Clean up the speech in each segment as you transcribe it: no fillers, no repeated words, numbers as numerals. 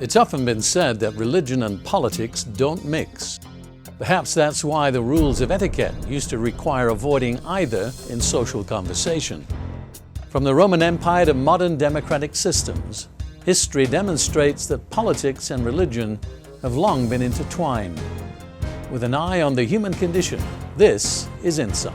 It's often been said that religion and politics don't mix. Perhaps that's why the rules of etiquette used to require avoiding either in social conversation. From the Roman Empire to modern democratic systems, history demonstrates that politics and religion have long been intertwined. With an eye on the human condition, this is Insight.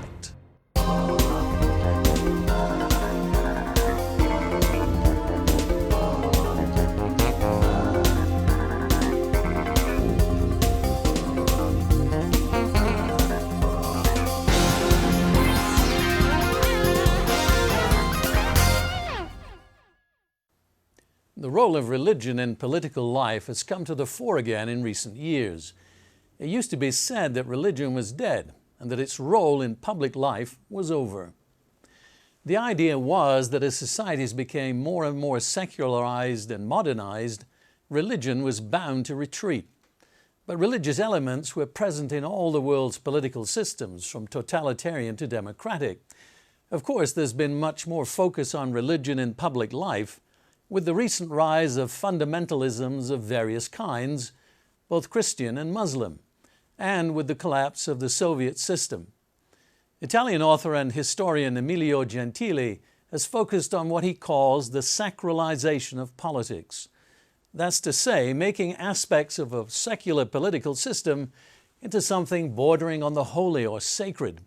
The role of religion in political life has come to the fore again in recent years. It used to be said that religion was dead and that its role in public life was over. The idea was that as societies became more and more secularized and modernized, religion was bound to retreat. But religious elements were present in all the world's political systems, from totalitarian to democratic. Of course, there's been much more focus on religion in public life, with the recent rise of fundamentalisms of various kinds, both Christian and Muslim, and with the collapse of the Soviet system. Italian author and historian Emilio Gentile has focused on what he calls the sacralization of politics. That's to say, making aspects of a secular political system into something bordering on the holy or sacred.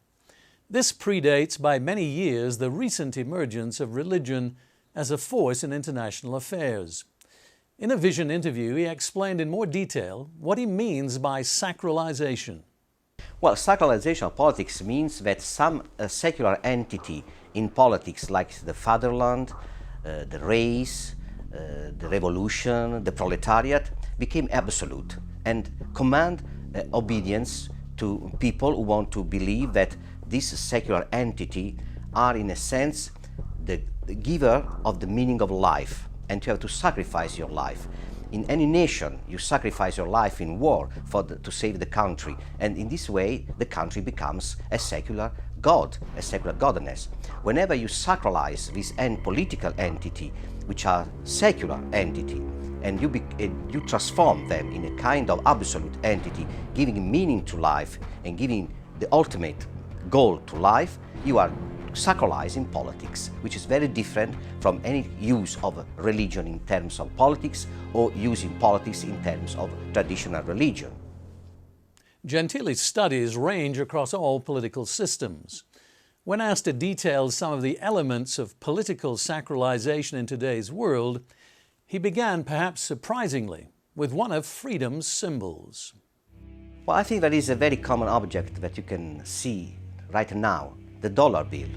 This predates by many years the recent emergence of religion as a force in international affairs. In a Vision interview, he explained in more detail what he means by sacralization. Well, sacralization of politics means that some secular entity in politics, like the fatherland, the race, the revolution, the proletariat, became absolute and command obedience to people who want to believe that this secular entity are, in a sense, the giver of the meaning of life, and you have to sacrifice your life. In any nation, you sacrifice your life in war to save the country, and in this way the country becomes a secular god, a secular godliness. Whenever you sacralize this political entity, which are secular entity, and you transform them in a kind of absolute entity, giving meaning to life and giving the ultimate goal to life, you are sacralizing politics, which is very different from any use of religion in terms of politics or using politics in terms of traditional religion. Gentile's studies range across all political systems. When asked to detail some of the elements of political sacralization in today's world, he began, perhaps surprisingly, with one of freedom's symbols. Well, I think that is a very common object that you can see right now, the dollar bill.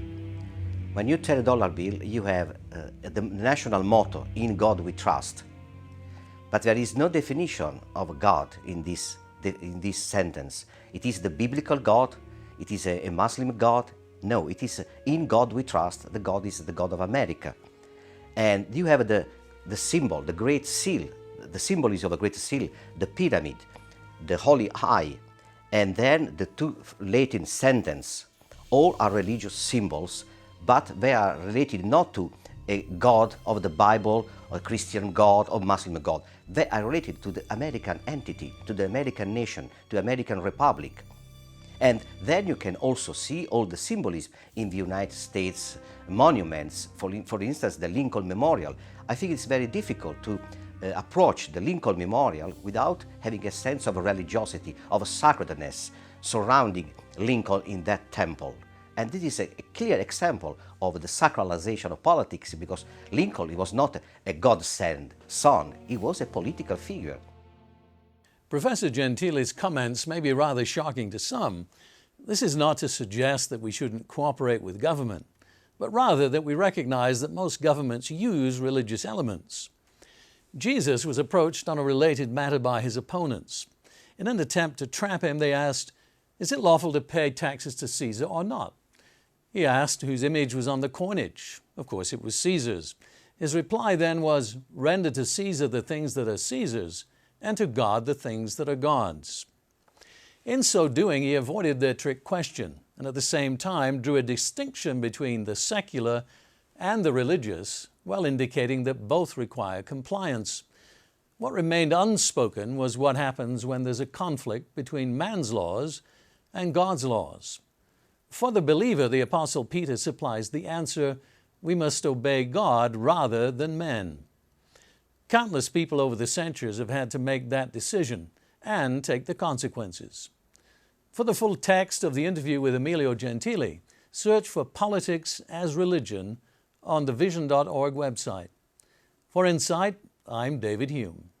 When you tell a dollar bill, you have the national motto, "In God we trust." But there is no definition of God in this sentence. It is the biblical God, it is a Muslim God. No, it is "In God we trust." The God is the God of America. And you have the symbol, the Great Seal, the symbolism of a Great Seal, the pyramid, the Holy Eye, and then the two Latin sentences. All are religious symbols, but they are related not to a God of the Bible, or a Christian God, or Muslim God. They are related to the American entity, to the American nation, to the American Republic. And then you can also see all the symbolism in the United States monuments, for instance, the Lincoln Memorial. I think it's very difficult to approach the Lincoln Memorial without having a sense of religiosity, of sacredness surrounding Lincoln in that temple. And this is a clear example of the sacralization of politics, because Lincoln, he was not a God-sent son, he was a political figure. Professor Gentile's comments may be rather shocking to some. This is not to suggest that we shouldn't cooperate with government, but rather that we recognize that most governments use religious elements. Jesus was approached on a related matter by his opponents. In an attempt to trap him, they asked, "Is it lawful to pay taxes to Caesar or not?" He asked whose image was on the coinage. Of course, it was Caesar's. His reply then was, "Render to Caesar the things that are Caesar's, and to God the things that are God's." In so doing, he avoided their trick question, and at the same time drew a distinction between the secular and the religious, while indicating that both require compliance. What remained unspoken was what happens when there's a conflict between man's laws and God's laws. For the believer, the Apostle Peter supplies the answer: we must obey God rather than men. Countless people over the centuries have had to make that decision and take the consequences. For the full text of the interview with Emilio Gentile, search for Politics as Religion on the vision.org website. For Insight, I'm David Hulme.